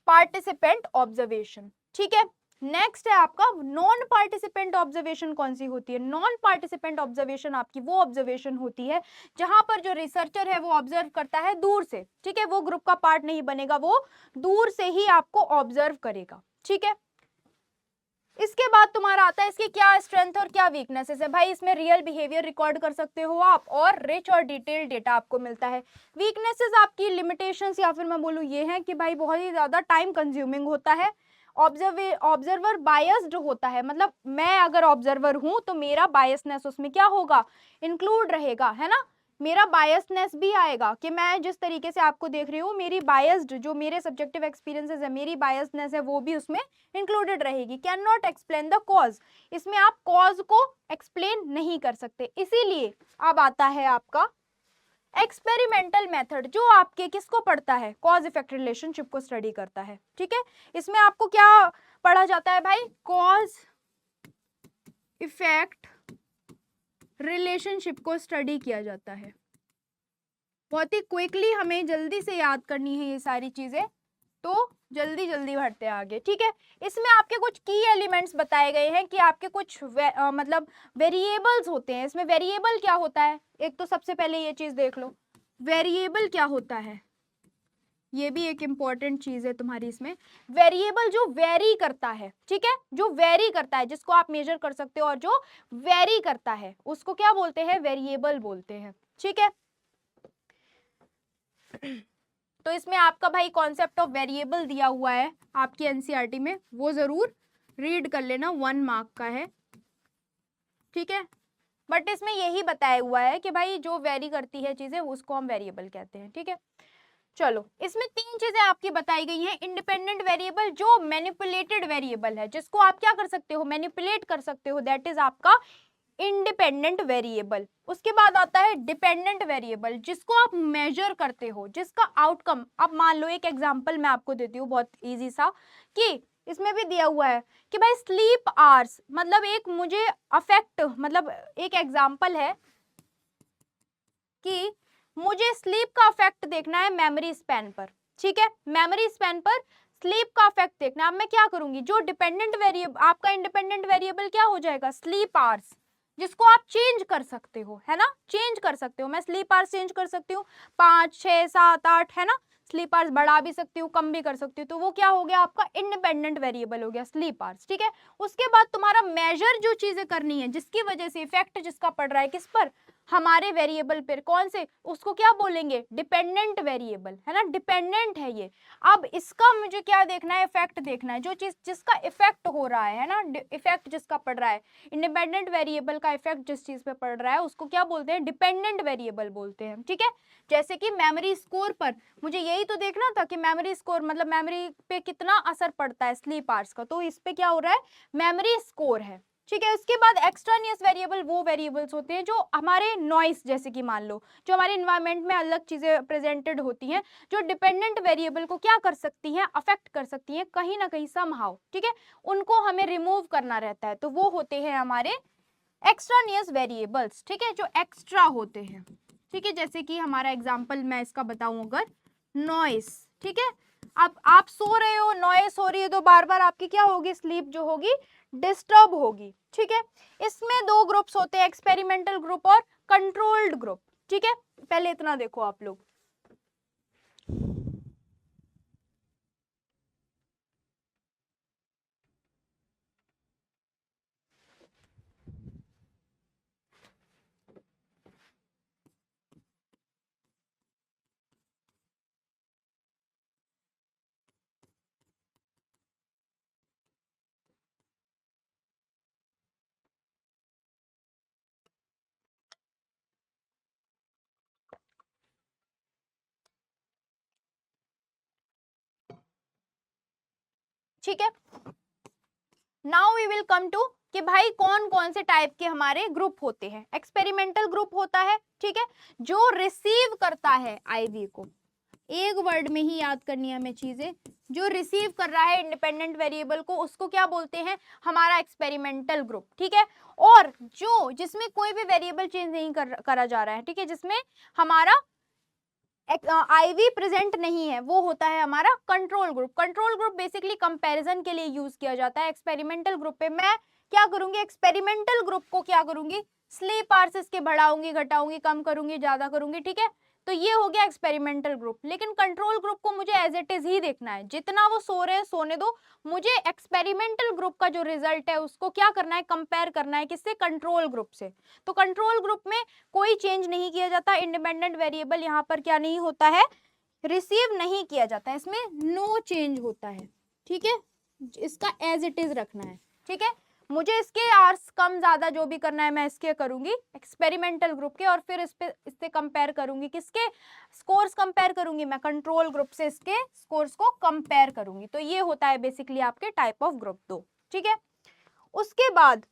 पार्टिसिपेंट ऑब्जर्वेशन, ठीक है। नेक्स्ट है आपका नॉन पार्टिसिपेंट ऑब्जर्वेशन। कौन सी होती है नॉन पार्टिसिपेंट ऑब्जर्वेशन, आपकी वो ऑब्जर्वेशन होती है जहां पर जो रिसर्चर है वो ऑब्जर्व करता है दूर से, ठीक है, वो ग्रुप का पार्ट नहीं बनेगा, वो दूर से ही आपको ऑब्जर्व करेगा, ठीक है। इसके बाद तुम्हारा आता है इसकी क्या स्ट्रेंथ और क्या वीकनेसेस है। भाई इसमें रियल बिहेवियर रिकॉर्ड कर सकते हो आप और रिच और डिटेल डेटा आपको मिलता है। वीकनेसेस आपकी लिमिटेशंस या फिर मैं बोलूँ ये है कि भाई बहुत ही ज्यादा टाइम कंज्यूमिंग होता है, ऑब्जर्वर बायस्ड होता है, मतलब मैं अगर ऑब्जर्वर हूं तो मेरा बायसनेस उसमें क्या होगा, इंक्लूड रहेगा, है ना, मेरा बायसनेस भी आएगा कि मैं जिस तरीके से आपको देख रही हूँ मेरी बायस्ड जो मेरे सब्जेक्टिव एक्सपीरियंसेस है, मेरी बायसनेस है वो भी उसमें इंक्लूडेड रहेगी। Can not explain the cause, इसमें आप कॉज को एक्सप्लेन नहीं कर सकते, इसीलिए अब आता है आपका एक्सपेरिमेंटल मेथड जो आपके किसको पढ़ता है, कॉज इफेक्ट रिलेशनशिप को स्टडी करता है, ठीक है। इसमें आपको क्या पढ़ा जाता है भाई, कॉज इफेक्ट रिलेशनशिप को स्टडी किया जाता है। बहुत ही क्विकली हमें जल्दी से याद करनी है ये सारी चीजें, तो जल्दी जल्दी बढ़ते हैं आगे, ठीक है। इसमें आपके कुछ की एलिमेंट्स बताए गए हैं कि आपके कुछ मतलब वेरिएबल्स होते हैं। इसमें वेरिएबल क्या होता है, एक तो सबसे पहले ये चीज देख लो, वेरिएबल क्या होता है, ये भी एक इंपॉर्टेंट चीज है तुम्हारी इसमें। वेरिएबल जो वेरी करता है, ठीक है, जो वेरी करता है, जिसको आप मेजर कर सकते हो और जो वेरी करता है उसको क्या बोलते हैं, वेरिएबल बोलते हैं, ठीक है। तो इसमें आपका भाई कॉन्सेप्ट ऑफ वेरिएबल दिया हुआ है आपकी एनसीईआरटी में, वो जरूर रीड कर लेना, 1 मार्क का है, ठीक है। बट इसमें यही बताया हुआ है कि भाई जो वेरी करती है चीजें उसको हम वेरिएबल कहते हैं, ठीक है। चलो इसमें 3 चीजें आपकी बताई गई हैं। इंडिपेंडेंट वेरिएबल जो मैनिपुलेटेड वेरिएबल है, जिसको आप क्या कर सकते हो, मैनिपुलेट कर सकते हो, दैट इज आपका इंडिपेंडेंट वेरिएबल। उसके बाद आता है डिपेंडेंट वेरिएबल, जिसको आप मेजर करते हो, जिसका आउटकम, अब मान लो एक एग्जांपल मैं आपको देती हूँ बहुत इजी सा, कि इसमें भी दिया हुआ है कि भाई स्लीप आवर्स, मतलब एक मुझे अफेक्ट, मतलब एक एग्जांपल है कि मुझे स्लीप का इफेक्ट देखना है मेमोरी स्पैन पर, ठीक है, मेमोरी स्पैन पर स्लीप का इफेक्ट देखना है। अब मैं क्या करूंगी, जो डिपेंडेंट वेरिएबल आपका इंडिपेंडेंट वेरिएबल क्या हो जाएगा, स्लीप आवर्स, जिसको आप चेंज कर सकते हो, है ना, चेंज कर सकते हो, मैं स्लीप आवर्स चेंज कर सकती हूँ, 5 6 7 8, है ना, स्लीप आवर्स बढ़ा भी सकती हूँ, कम भी कर सकती हूँ, तो वो क्या हो गया आपका इंडिपेंडेंट वेरिएबल हो गया स्लीप आवर्स, ठीक है। उसके बाद तुम्हारा मेजर जो चीजें करनी है जिसकी वजह से इफेक्ट जिसका पड़ रहा है किस पर, हमारे वेरिएबल पर, कौन से, उसको क्या बोलेंगे, डिपेंडेंट वेरिएबल, है ना, डिपेंडेंट है ये। अब इसका मुझे क्या देखना है, इफेक्ट देखना है, जो चीज जिसका इफेक्ट हो रहा है ना, इफेक्ट जिसका पड़ रहा है, इंडिपेंडेंट वेरिएबल का इफेक्ट जिस चीज पे पड़ रहा है उसको क्या बोलते हैं, डिपेंडेंट वेरिएबल बोलते हैं, ठीक है। जैसे कि मेमोरी स्कोर पर मुझे यही तो देखना था कि मेमोरी स्कोर मतलब मेमोरी पे कितना असर पड़ता है स्लीप आवर्स का, तो इस पे क्या हो रहा है, मेमोरी स्कोर है, ठीक है। उसके बाद एक्सट्रानियस वेरिएबल वो वेरिएबल्स होते हैं जो हमारे नॉइस, जैसे कि मान लो जो हमारे इन्वायरमेंट में अलग चीजें प्रेजेंटेड होती हैं, जो डिपेंडेंट वेरिएबल को क्या कर सकती हैं, अफेक्ट कर सकती हैं कहीं ना कहीं समहाउ, ठीक है, उनको हमें रिमूव करना रहता है, तो वो होते हैं हमारे एक्सट्रानियस वेरिएबल्स, ठीक है, जो एक्स्ट्रा होते हैं, ठीक है। जैसे कि हमारा एग्जांपल मैं इसका बताऊं अगर, नॉइस, ठीक है, अब आप सो रहे हो, नॉइस हो रही है, तो बार बार आपकी क्या होगी, स्लीप जो होगी डिस्टर्ब होगी, ठीक है। इसमें 2 ग्रुप्स होते हैं, एक्सपेरिमेंटल ग्रुप और कंट्रोल्ड ग्रुप, ठीक है। पहले इतना देखो आप लोग। ठीक है, now we will come to कि भाई कौन कौन से टाइप के हमारे ग्रुप होते हैं। एक्सपेरिमेंटल ग्रुप होता है, ठीक है, जो रिसीव करता है आईवी को, एक वर्ड में ही याद करनी है हमें चीजें, जो रिसीव कर रहा है इंडिपेंडेंट वेरिएबल को उसको क्या बोलते हैं, हमारा एक्सपेरिमेंटल ग्रुप, ठीक है। और जो जिसमें कोई भी वेरिएबल चेंज नहीं करा जा रहा है, ठीक है, जिसमें हमारा आईवी प्रेजेंट नहीं है, वो होता है हमारा control group. Control group basically comparison के लिए यूज किया जाता है। एक्सपेरिमेंटल ग्रुप पे मैं क्या करूंगी, एक्सपेरिमेंटल ग्रुप को क्या करूंगी, स्लीप आवर्स इसके बढ़ाऊंगी, घटाऊंगी, कम करूंगी, ज्यादा करूंगी, ठीक है। तो ये हो गया एक्सपेरिमेंटल ग्रुप। लेकिन कंट्रोल ग्रुप को मुझे एज इट इज ही देखना है, जितना वो सो रहे हैं सोने दो, मुझे एक्सपेरिमेंटल ग्रुप का जो रिजल्ट है उसको क्या करना है, कंपेयर करना है किससे, कंट्रोल ग्रुप से। तो कंट्रोल ग्रुप में कोई चेंज नहीं किया जाता, इंडिपेंडेंट वेरिएबल यहाँ पर क्या नहीं होता है, रिसीव नहीं किया जाता है, इसमें नो चेंज होता है, ठीक है, इसका एज इट इज रखना है, ठीक है। मुझे इसके आर्स कम ज्यादा जो भी करना है मैं इसके करूंगी एक्सपेरिमेंटल ग्रुप के, और फिर इससे कंपेयर करूंगी, किसके स्कोर्स कंपेयर करूंगी, मैं कंट्रोल ग्रुप से इसके स्कोर्स को कंपेयर करूंगी। तो ये होता है बेसिकली आपके टाइप ऑफ ग्रुप 2, ठीक है। उसके बाद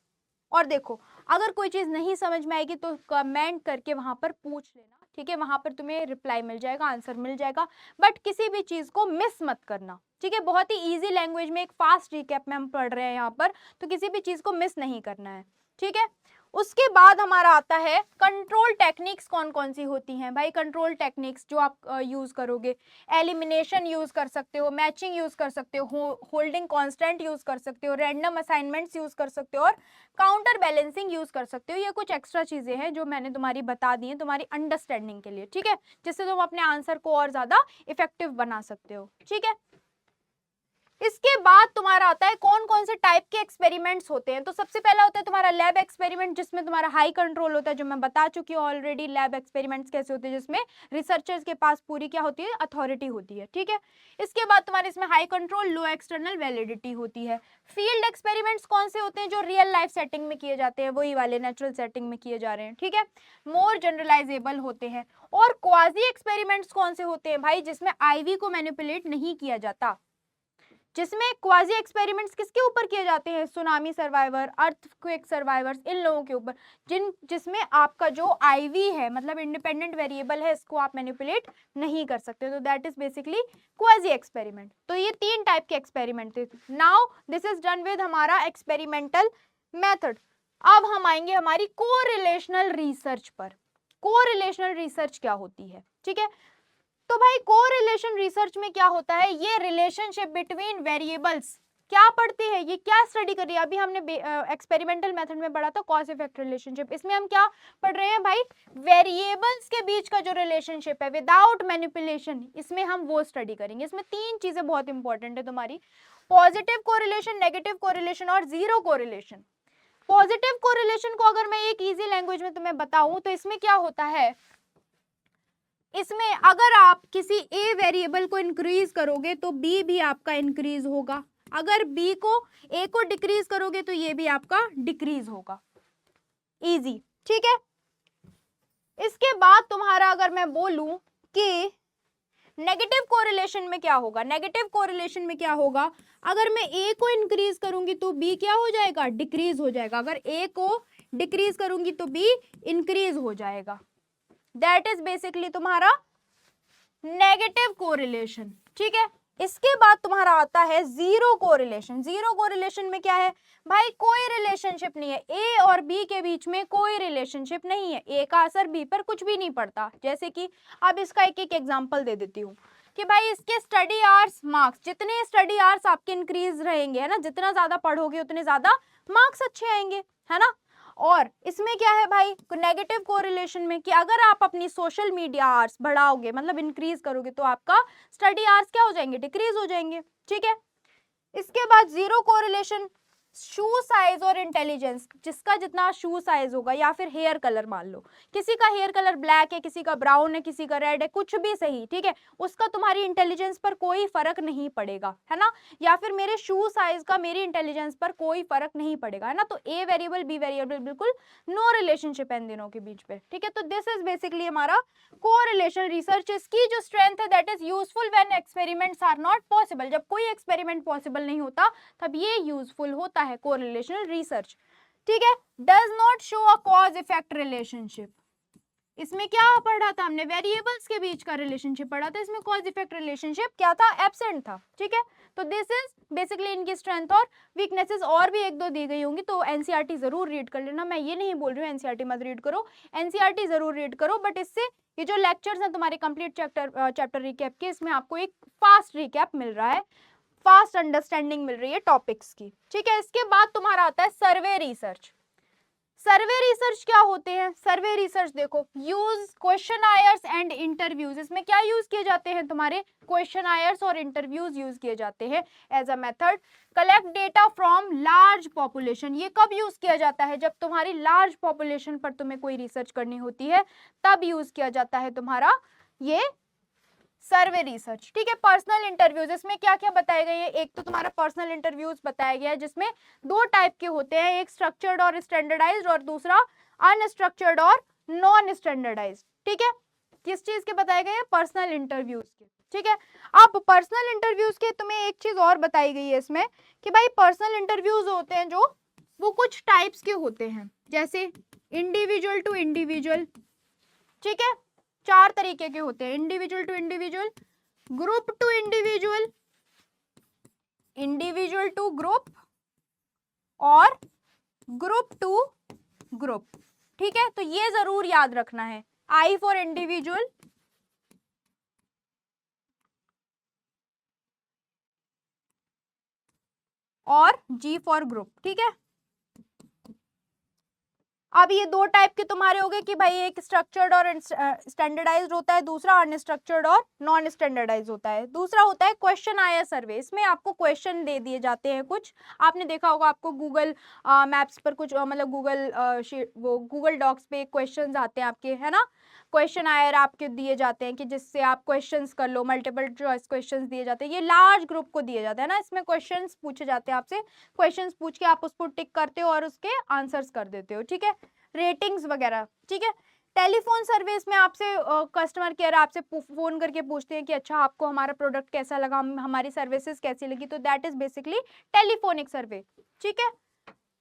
और देखो, अगर कोई चीज नहीं समझ में आएगी तो कमेंट करके वहां पर पूछ लेना, ठीक है, वहां पर तुम्हें रिप्लाई मिल जाएगा, आंसर मिल जाएगा, बट किसी भी चीज को मिस मत करना, ठीक है। बहुत ही इजी लैंग्वेज में एक फास्ट रिकैप में हम पढ़ रहे हैं यहाँ पर, तो किसी भी चीज को मिस नहीं करना है, ठीक है। उसके बाद हमारा आता है कंट्रोल टेक्निक्स कौन कौन सी होती हैं भाई। कंट्रोल टेक्निक्स जो आप यूज करोगे, एलिमिनेशन यूज कर सकते हो, मैचिंग यूज कर सकते हो, होल्डिंग कांस्टेंट यूज कर सकते हो, रैंडम असाइनमेंट्स यूज कर सकते हो, और काउंटर बैलेंसिंग यूज कर सकते हो। ये कुछ एक्स्ट्रा चीजें हैं जो मैंने तुम्हारी बता दी हैं तुम्हारी अंडरस्टैंडिंग के लिए, ठीक है, जिससे तुम अपने आंसर को और ज्यादा इफेक्टिव बना सकते हो, ठीक है। इसके बाद तुम्हारा आता है कौन कौन से टाइप के एक्सपेरिमेंट्स होते हैं। तो सबसे पहला होता है तुम्हारा लैब एक्सपेरिमेंट, जिसमें तुम्हारा हाई कंट्रोल होता है, जो मैं बता चुकी हूँ ऑलरेडी। लैब एक्सपेरिमेंट्स कैसे होते हैं, जिसमें रिसर्चर्स के पास पूरी क्या होती है, अथॉरिटी होती है, ठीक है। इसके बाद तुम्हारे इसमें हाई कंट्रोल, लो एक्सटर्नल वैलिडिटी होती है। फील्ड एक्सपेरिमेंट्स कौन से होते हैं, जो रियल लाइफ सेटिंग में किए जाते हैं, वही वाले नेचुरल सेटिंग में किए जा रहे हैं, ठीक है, मोर जनरलाइजेबल होते हैं। और क्वाजी एक्सपेरिमेंट्स कौन से होते हैं भाई, जिसमें आईवी को मैनिपुलेट नहीं किया जाता, जिसमें क्वाजी एक्सपेरिमेंट्स किसके ऊपर किए जाते हैं, सुनामी सर्वाइवर, अर्थक्वेक सर्वाइवर्स, इन लोगों के ऊपर, जिसमें आपका जो आईवी है, मतलब इंडिपेंडेंट वेरिएबल है, इसको आप मैनिपुलेट नहीं कर सकते। तो that is basically quasi experiment. तो ये 3 टाइप के एक्सपेरिमेंट थे। Now this is done with हमारा एक्सपेरिमेंटल मेथड। अब हम आएंगे हमारी कोरिलेशनल रिसर्च पर। कोरिलेशनल रिसर्च क्या होती है, ठीक है। तो भाई कोरिलेशन रिसर्च में क्या होता है, ये रिलेशनशिप बिटवीन वेरिएबल्स क्या पढ़ती है, ये क्या स्टडी कर रही है। अभी हमने एक्सपेरिमेंटल मेथड में पढ़ा था कॉज इफेक्ट रिलेशनशिप, इसमें हम क्या पढ़ रहे हैं भाई, वेरिएबल्स के बीच का जो रिलेशनशिप है विदाउट मैनिपुलेशन, इसमें हम वो स्टडी करेंगे। इसमें 3 चीजें बहुत इंपॉर्टेंट है तुम्हारी, पॉजिटिव कोरिलेशन, नेगेटिव कोरिलेशन और जीरो कोरिलेशन। पॉजिटिव कोरिलेशन को अगर मैं एक इजी लैंग्वेज में तुम्हें बताऊं तो इसमें क्या होता है, इसमें अगर आप किसी ए वेरिएबल को इंक्रीज करोगे तो बी भी आपका इंक्रीज होगा, अगर बी को ए को डिक्रीज करोगे तो ये भी आपका डिक्रीज होगा। इजी, ठीक है। इसके बाद तुम्हारा अगर मैं बोलूं कि नेगेटिव कोरिलेशन में क्या होगा, नेगेटिव कोरिलेशन में क्या होगा, अगर मैं ए को इंक्रीज करूंगी तो बी क्या हो जाएगा, डिक्रीज हो जाएगा, अगर ए को डिक्रीज करूंगी तो बी इंक्रीज हो जाएगा। दैट इज बेसिकली तुम्हारा नेगेटिव कोरिलेशन, ठीक है। इसके बाद तुम्हारा आता है जीरो कोरिलेशन। जीरो कोरिलेशन में क्या है भाई, कोई रिलेशनशिप नहीं है, ए और बी के बीच में कोई रिलेशनशिप नहीं है, ए का असर बी पर कुछ भी नहीं पड़ता। जैसे कि अब इसका एक एक एग्जांपल दे देती हूँ कि भाई इसके स्टडी आवर्स, मार्क्स, जितने स्टडी आवर्स आपके इंक्रीज रहेंगे, है ना, जितना ज्यादा पढ़ोगे उतने ज्यादा मार्क्स अच्छे आएंगे, है ना। और इसमें क्या है भाई, नेगेटिव कोरिलेशन में कि अगर आप अपनी सोशल मीडिया आवर्स बढ़ाओगे, मतलब इंक्रीज करोगे, तो आपका स्टडी आवर्स क्या हो जाएंगे, डिक्रीज हो जाएंगे, ठीक है। इसके बाद जीरो कोरिलेशन, शू साइज और इंटेलिजेंस, जिसका जितना शू साइज होगा, या फिर हेयर कलर, मान लो किसी का हेयर कलर ब्लैक है, किसी का ब्राउन है, किसी का रेड है, कुछ भी सही, ठीक है, उसका तुम्हारी इंटेलिजेंस पर कोई फर्क नहीं पड़ेगा, है ना, या फिर मेरे शू साइज का मेरी इंटेलिजेंस पर कोई फर्क नहीं पड़ेगा, है ना। तो ए वेरिएबल बी वेरिएबल, बिल्कुल नो रिलेशनशिप है इन दिनों के बीच पे, ठीक है। तो दिस इज बेसिकली हमारा कोरिलेशन रिसर्च। इसकी जो स्ट्रेंथ है that is useful when experiments are not possible, जब कोई एक्सपेरिमेंट पॉसिबल नहीं होता तब ये यूजफुल होता है कोरिलेशनल रिसर्च, ठीक है। Does not show a cause effect relationship, इसमें क्या पढ़ा था हमने, वेरिएबल्स के बीच का रिलेशनशिप पढ़ा था, इसमें कॉज इफेक्ट रिलेशनशिप क्या था, एब्सेंट था, ठीक है। तो दिस इज बेसिकली इनकी स्ट्रेंथ और वीकनेसेस, और भी एक दो दी गई होंगी, तो एनसीईआरटी जरूर रीड कर लेना, मैं ये नहीं बोल रही हूँ एनसीईआरटी मत रीड करो, एनसीईआरटी जरूर रीड करो, बट इससे ये जो लेक्चर्स हैं तुम्हारे कंप्लीट चैप्टर रिकैप के, इसमें आपको एक फास्ट रिकैप मिल रहा है, फास्ट अंडरस्टैंडिंग मिल रही है टॉपिक्स की, ठीक है। इसके बाद तुम्हारा आता है सर्वे रिसर्च। सर्वे रिसर्च क्या होते हैं, सर्वे रिसर्च देखो, यूज क्वेश्चनायर्स एंड इंटरव्यूज, इसमें क्या यूज किए जाते हैं, तुम्हारे क्वेश्चनायर्स और इंटरव्यूज यूज किए जाते हैं as a method. Collect data from large population, ये कब यूज किया जाता है, जब तुम्हारी लार्ज पॉपुलेशन पर तुम्हें कोई रिसर्च करनी होती है, तब यूज किया जाता है तुम्हारा ये सर्वे रिसर्च, ठीक है। पर्सनल इंटरव्यूज, इसमें क्या क्या बताए गए हैं, एक तो तुम्हारा पर्सनल इंटरव्यूज बताया गया है, जिसमें दो टाइप के होते हैं, एक स्ट्रक्चर्ड और स्टैंडर्डाइज्ड, और दूसरा अनस्ट्रक्चर्ड और नॉन स्टैंडर्डाइज्ड, ठीक है। किस चीज के बताए गए हैं, पर्सनल इंटरव्यूज के, ठीक है। अब पर्सनल इंटरव्यूज के तुम्हें एक चीज और बताई गई है इसमें कि भाई पर्सनल इंटरव्यूज होते हैं जो, वो कुछ टाइप्स के होते हैं, जैसे इंडिविजुअल टू इंडिविजुअल, ठीक है, चार तरीके के होते हैं, individual to individual, group to individual, individual to group, और ग्रुप टू ग्रुप, ठीक है। तो ये जरूर याद रखना है, आई फॉर इंडिविजुअल, और जी फॉर ग्रुप, ठीक है। अब ये दो टाइप के तुम्हारे हो गए कि भाई एक स्ट्रक्चर्ड और स्टैंडर्डाइज्ड होता है, दूसरा अनस्ट्रक्चर्ड और नॉन स्टैंडर्डाइज्ड होता है। दूसरा होता है क्वेश्चन आयर सर्वे, इसमें आपको क्वेश्चन दे दिए जाते हैं कुछ, आपने देखा होगा आपको गूगल मैप्स पर कुछ मतलब गूगल डॉक्स पे क्वेश्चंस आते हैं आपके, है ना, क्वेश्चन आयर आपके दिए जाते हैं कि जिससे आप क्वेश्चंस कर लो, मल्टीपल चॉइस क्वेश्चंस दिए जाते हैं, ये लार्ज ग्रुप को दिए जाते हैं ना, इसमें क्वेश्चंस पूछे जाते हैं आपसे, क्वेश्चंस पूछ के आप उसको टिक करते हो और उसके आंसर्स कर देते हो, ठीक है, रेटिंग्स वगैरह, ठीक है। टेलीफोन सर्विस में आपसे कस्टमर केयर आपसे फोन करके पूछते हैं कि अच्छा आपको हमारा प्रोडक्ट कैसा लगा, हमारी सर्विसेज कैसी लगी, तो दैट इज बेसिकली टेलीफोनिक सर्वे, ठीक है।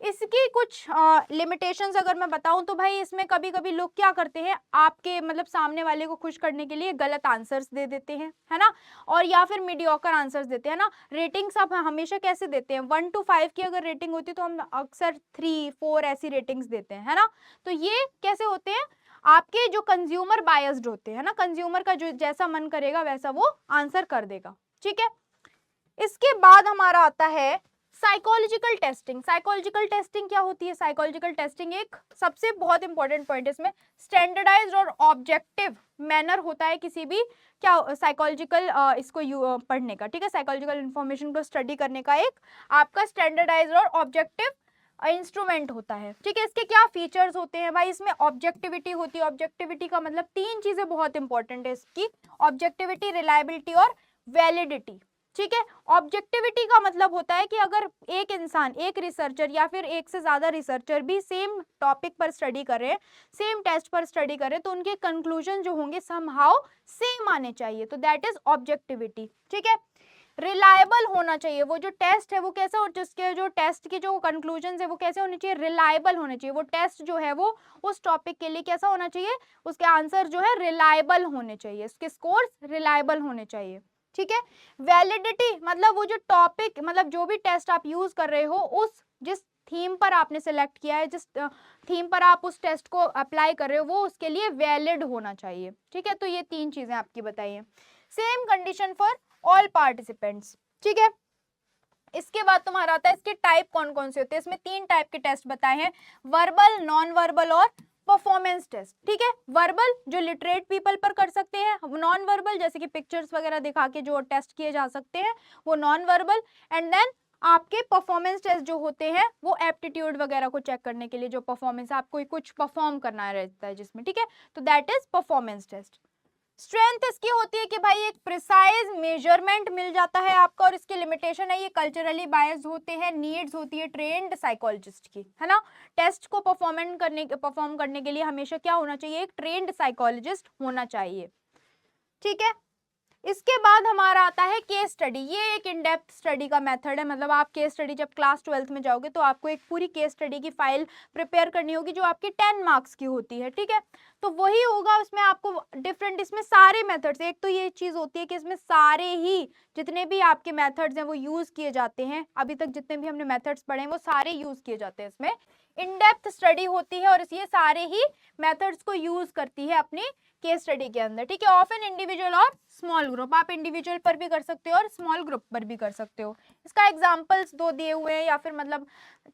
इसकी कुछ लिमिटेशंस अगर मैं बताऊं तो भाई इसमें कभी कभी लोग क्या करते हैं, आपके मतलब सामने वाले को खुश करने के लिए गलत आंसर्स दे देते हैं, है ना, और या फिर मीडियोकर आंसर्स देते हैं ना। रेटिंग्स आप हमेशा कैसे देते हैं, 1 to 5 की अगर रेटिंग होती है तो हम अक्सर 3, 4 ऐसी रेटिंग्स देते हैं, है ना। तो ये कैसे होते हैं, आपके जो कंज्यूमर बायस्ड होते हैं ना, कंज्यूमर का जो जैसा मन करेगा वैसा वो आंसर कर देगा, ठीक है। इसके बाद हमारा आता है साइकोलॉजिकल टेस्टिंग। साइकोलॉजिकल टेस्टिंग क्या होती है, साइकोलॉजिकल टेस्टिंग एक सबसे बहुत इंपॉर्टेंट पॉइंट है इसमें, स्टैंडर्डाइज्ड और ऑब्जेक्टिव मैनर होता है किसी भी क्या साइकोलॉजिकल इसको पढ़ने का, ठीक है, साइकोलॉजिकल इंफॉर्मेशन को स्टडी करने का एक आपका स्टैंडर्डाइज्ड और ऑब्जेक्टिव इंस्ट्रूमेंट होता है, ठीक है। इसके क्या फीचर्स होते हैं भाई, इसमें ऑब्जेक्टिविटी होती है, ऑब्जेक्टिविटी का मतलब तीन चीजें बहुत इंपॉर्टेंट है इसकी, ऑब्जेक्टिविटी, रिलायबिलिटी और वैलिडिटी, ठीक है। ऑब्जेक्टिविटी का मतलब होता है कि अगर एक इंसान, एक रिसर्चर या फिर एक से ज्यादा रिसर्चर भी सेम टॉपिक पर स्टडी कर रहे हैं, सेम टेस्ट पर स्टडी कर रहे हैं, तो उनके कंक्लूजन जो होंगे समहाउ सेम आने चाहिए, तो दैट इज ऑब्जेक्टिविटी, ठीक है। रिलायबल होना चाहिए, वो जो टेस्ट है वो कैसा, और जिसके जो टेस्ट की जो कंक्लूजन है वो कैसे होने चाहिए, रिलायबल होने चाहिए, वो टेस्ट जो है वो उस टॉपिक के लिए कैसा होना चाहिए, उसके आंसर जो है रिलायबल होने चाहिए, उसके स्कोर्स रिलायबल होने चाहिए, ठीक है। वैलिडिटी मतलब वो जो टॉपिक मतलब जो भी टेस्ट आप यूज कर रहे हो, उस जिस थीम पर आपने सेलेक्ट किया है, जिस थीम पर आप उस टेस्ट को अप्लाई कर रहे हो, वो उसके लिए वैलिड होना चाहिए, ठीक है। तो ये तीन चीजें आपकी बताई हैं। Same condition for all participants, ठीक है। इसके बाद तुम्हारा आता है इसके टाइप कौन कौन से होते हैं, इसमें 3 टाइप के टेस्ट बताए हैं, वर्बल, नॉन वर्बल और परफॉर्मेंस टेस्ट, ठीक है। वर्बल जो लिटरेट पीपल पर कर सकते हैं, नॉन वर्बल जैसे कि पिक्चर्स वगैरह दिखा के जो टेस्ट किए जा सकते हैं वो नॉन वर्बल, एंड देन आपके परफॉर्मेंस टेस्ट जो होते हैं वो एप्टीट्यूड वगैरह को चेक करने के लिए, जो परफॉर्मेंस आपको कुछ परफॉर्म करना रहता है जिसमें, ठीक है, तो that is performance test. Strength इसकी होती है कि भाई एक प्रिसाइज मेजरमेंट मिल जाता है आपका, और इसकी लिमिटेशन है ये कल्चरली बायस्ड होते हैं, नीड्स होती है ट्रेन्ड साइकोलॉजिस्ट की, है ना। टेस्ट को परफॉर्म करने के लिए हमेशा क्या होना चाहिए, एक ट्रेन्ड साइकोलॉजिस्ट होना चाहिए, ठीक है। इसके बाद हमारा आता है केस स्टडी। ये एक इन डेप्थ स्टडी का मेथड है, मतलब आप केस स्टडी जब क्लास 12th में जाओगे तो आपको एक पूरी केस स्टडी की फाइल प्रिपेयर करनी होगी जो आपकी 10 मार्क्स की होती है, ठीक है। तो वही होगा उसमें आपको डिफरेंट, इसमें सारे मेथड्स, एक तो ये चीज होती है कि इसमें सारे ही जितने भी आपके मेथड्स हैं वो यूज किए जाते हैं, अभी तक जितने भी हमने मेथड्स पढ़े हैं वो सारे यूज किए जाते हैं इसमें। इन डेप्थ स्टडी होती है और ये सारे ही मेथड्स को यूज करती है अपनी केस स्टडी के अंदर, ठीक है। ऑफ एन इंडिविजुअल और स्मॉल ग्रुप, आप इंडिविजुअल पर भी कर सकते हो और स्मॉल ग्रुप पर भी कर सकते हो। इसका एग्जांपल्स दो दिए हुए हैं, या फिर मतलब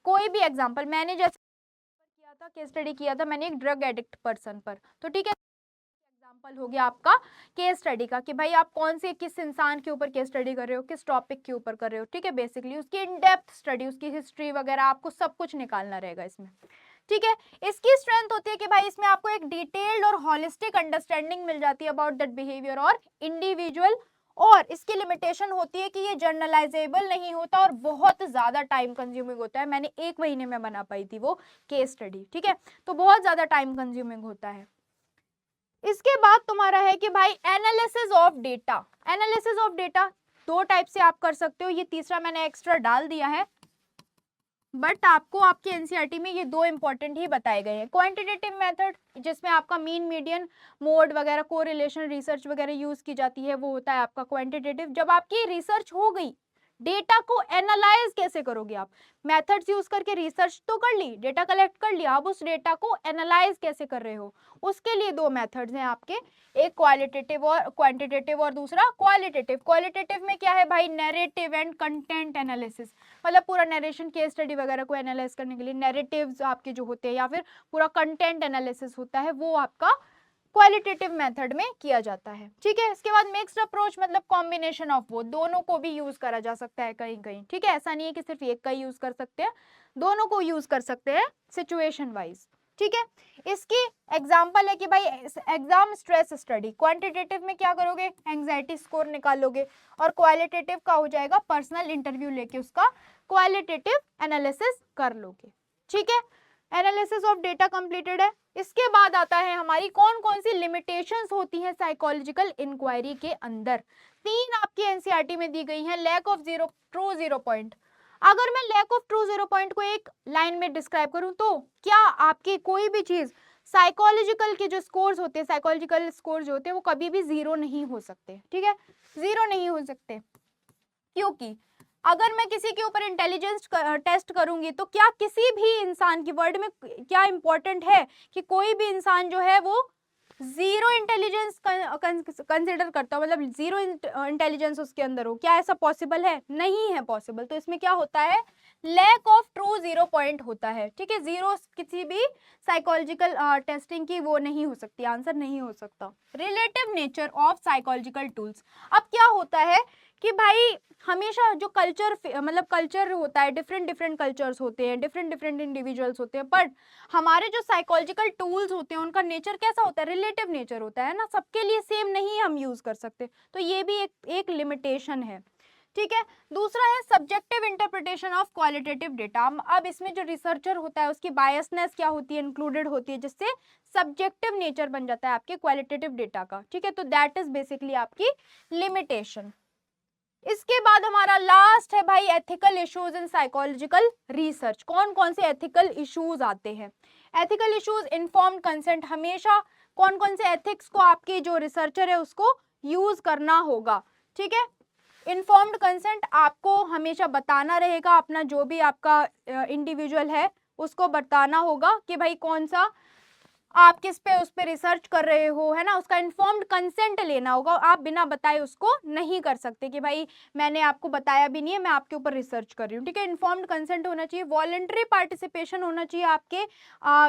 कोई भी एग्जांपल, मैंने जैसे किया था, केस स्टडी किया था मैंने एक ड्रग एडिक्ट पर्सन पर, तो ठीक है, एग्जांपल हो गया आपका केस स्टडी का कि भाई आप कौन से किस इंसान के ऊपर केस स्टडी कर रहे हो, किस टॉपिक के ऊपर कर रहे हो, ठीक है। बेसिकली उसकी इन डेप्थ स्टडी, उसकी हिस्ट्री वगैरह आपको सब कुछ निकालना रहेगा इसमें, ठीक है। इसकी स्ट्रेंथ होती है कि भाई इसमें आपको एक डिटेल्ड और होलिस्टिक अंडरस्टैंडिंग मिल जाती है अबाउट दैट बिहेवियर और इंडिविजुअल, और इसकी लिमिटेशन होती है कि ये जर्नलाइजेबल नहीं होता और बहुत ज्यादा टाइम कंज्यूमिंग होता है। मैंने 1 महीने में बना पाई थी वो केस स्टडी, ठीक है, तो बहुत ज्यादा टाइम कंज्यूमिंग होता है। इसके बाद तुम्हारा है कि भाई analysis of data. Analysis of data 2 type से आप कर सकते हो, ये तीसरा मैंने एक्स्ट्रा डाल दिया है, बट आपको आपके एनसीईआरटी में ये 2 इंपॉर्टेंट ही बताए गए हैं। क्वांटिटेटिव मेथड जिसमें आपका मीन, मीडियन, मोड वगैरह, कोरिलेशन रिसर्च वगैरह यूज की जाती है, वो होता है आपका क्वांटिटेटिव। जब आपकी रिसर्च हो गई, डेटा को एनालाइज कैसे करोगे आप, मेथड्स यूज करके रिसर्च तो कर ली, डेटा कलेक्ट कर लिया, अब उस डेटा को एनालाइज कैसे कर रहे हो, उसके लिए 2 मेथड्स हैं आपके, एक क्वालिटेटिव और क्वांटिटेटिव और दूसरा क्वालिटेटिव। क्वालिटेटिव में क्या है भाई, नैरेटिव एंड कंटेंट एनालिसिस, मतलब पूरा नरेशन, केस स्टडी वगैरह को एनालाइज करने के लिए नैरेटिव्स आपके जो होते हैं या फिर पूरा कंटेंट एनालिसिस होता है, वो आपका क्वालिटेटिव मेथड में किया जाता है, ठीक है। इसके बाद मिक्स्ड अप्रोच, मतलब कॉम्बिनेशन ऑफ वो, दोनों को भी यूज करा जा सकता है कहीं कहीं, ठीक है, ऐसा नहीं है कि सिर्फ एक का यूज कर सकते हैं, दोनों को यूज कर सकते हैं सिचुएशन वाइज, ठीक है। इसकी एग्जांपल है कि भाई एग्जाम स्ट्रेस स्टडी, क्वांटिटेटिव में क्या करोगे, एंजाइटी स्कोर निकालोगे, और क्वालिटेटिव का हो जाएगा पर्सनल इंटरव्यू लेके उसका क्वालिटेटिव एनालिसिस कर लोगे, ठीक है। एनालिसिस ऑफ डेटा कंप्लीटेड है। इसके बाद आता है हमारी कौन कौन सी लिमिटेशंस होती हैं साइकोलॉजिकल इंक्वायरी के अंदर। 3 आपकी एनसीईआरटी में दी गई हैं। Lack of true zero point, अगर मैं lack of true zero point को एक लाइन में डिस्क्राइब करूं तो क्या आपकी कोई भी चीज, साइकोलॉजिकल के जो स्कोर्स होते हैं, साइकोलॉजिकल स्कोर जो होते हैं वो कभी भी 0 नहीं हो सकते, ठीक है, 0 नहीं हो सकते, क्योंकि अगर मैं किसी के ऊपर इंटेलिजेंस टेस्ट करूंगी तो क्या किसी भी इंसान की, वर्ड में क्या इंपॉर्टेंट है कि कोई भी इंसान जो है वो 0 इंटेलिजेंस कंसिडर करता हो, मतलब 0 इंटेलिजेंस उसके अंदर हो, क्या ऐसा पॉसिबल है, नहीं है पॉसिबल। तो इसमें क्या होता है, lack of true zero point होता है, ठीक है, 0 किसी भी साइकोलॉजिकल टेस्टिंग की वो नहीं हो सकती, आंसर नहीं हो सकता। Relative nature of psychological tools, अब क्या होता है कि भाई हमेशा जो कल्चर, मतलब कल्चर होता है, डिफरेंट कल्चर्स होते हैं, डिफरेंट इंडिविजुअल्स होते हैं, बट हमारे जो साइकोलॉजिकल टूल्स होते हैं उनका नेचर कैसा होता है, रिलेटिव नेचर होता है ना, सबके लिए सेम नहीं हम यूज कर सकते, तो ये भी एक लिमिटेशन है, ठीक है। दूसरा है subjective interpretation of qualitative data. अब इसमें जो रिसर्चर होता है उसकी बायसनेस क्या होती है, इंक्लूडेड होती है, जिससे सब्जेक्टिव नेचर बन जाता है आपके क्वालिटेटिव डेटा का, ठीक है, तो दैट इज बेसिकली आपकी लिमिटेशन। इसके बाद हमारा लास्ट है भाई ethical issues in psychological research. कौन कौन से एथिकल इश्यूज आते हैं, एथिकल इश्यूज, इन्फॉर्म्ड कंसेंट, हमेशा कौन कौन से एथिक्स को आपके जो रिसर्चर है उसको यूज करना होगा, ठीक है। इन्फॉर्म्ड कंसेंट आपको हमेशा बताना रहेगा, अपना जो भी आपका इंडिविजुअल है उसको बताना होगा कि भाई कौन सा आप किस पे उस पे रिसर्च कर रहे हो, है ना, उसका इन्फॉर्म्ड कंसेंट लेना होगा। आप बिना बताए उसको नहीं कर सकते कि भाई मैंने आपको बताया भी नहीं है, मैं आपके ऊपर रिसर्च कर रही हूँ, ठीक है। इन्फॉर्म्ड कंसेंट होना चाहिए, वॉलंटरी पार्टिसिपेशन होना चाहिए, आपके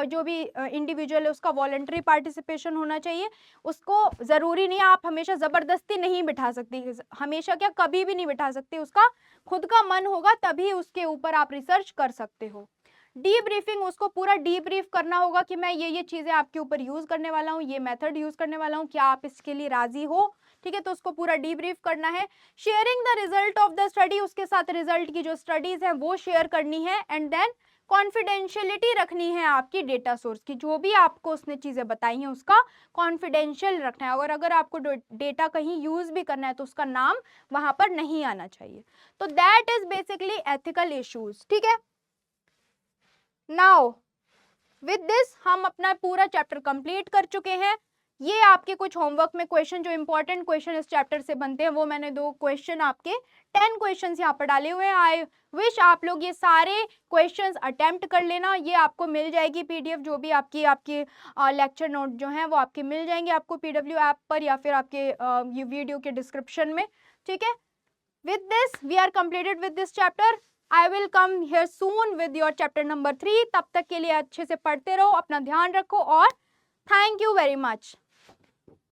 जो भी इंडिविजुअल है उसका वॉलंटरी पार्टिसिपेशन होना चाहिए। उसको जरूरी नहीं है, आप हमेशा जबरदस्ती नहीं बिठा सकती, हमेशा क्या, कभी भी नहीं बिठा सकते, उसका खुद का मन होगा तभी उसके ऊपर आप रिसर्च कर सकते हो। डीब्रीफिंग, उसको पूरा डीब्रीफ करना होगा कि मैं ये चीजें आपके ऊपर यूज करने वाला हूँ, ये मेथड यूज करने वाला हूँ, क्या आप इसके लिए राजी हो, ठीक है, तो उसको पूरा डीब्रीफ करना है। Sharing the result of the study, उसके साथ रिजल्ट की जो स्टडीज है वो शेयर करनी है। एंड देन कॉन्फिडेंशियलिटी रखनी है आपकी डेटा सोर्स की, जो भी आपको उसने चीजें बताई हैं उसका कॉन्फिडेंशियल रखना है, और अगर आपको डेटा कहीं यूज भी करना है तो उसका नाम वहां पर नहीं आना चाहिए। तो that is basically ethical issues, ठीक है। नाउ विद दिस हम अपना पूरा चैप्टर कंप्लीट कर चुके हैं। ये आपके कुछ होमवर्क में क्वेश्चन, जो इंपॉर्टेंट क्वेश्चन इस चैप्टर से बनते हैं, वो मैंने 2 क्वेश्चन आपके 10 क्वेश्चंस यहाँ पर डाले हुए हैं। आई विश आप लोग ये सारे क्वेश्चंस अटेम्प्ट कर लेना। ये आपको मिल जाएगी पीडीएफ, जो भी आपकी लेक्चर नोट जो हैं वो आपके मिल जाएंगे आपको पीडब्ल्यू ऐप पर या फिर आपके ये वीडियो के डिस्क्रिप्शन में, ठीक है। With this, we are completed with this chapter. I will come here soon with your chapter number 3. तब तक के लिए अच्छे से पढ़ते रहो, अपना ध्यान रखो और thank you very much.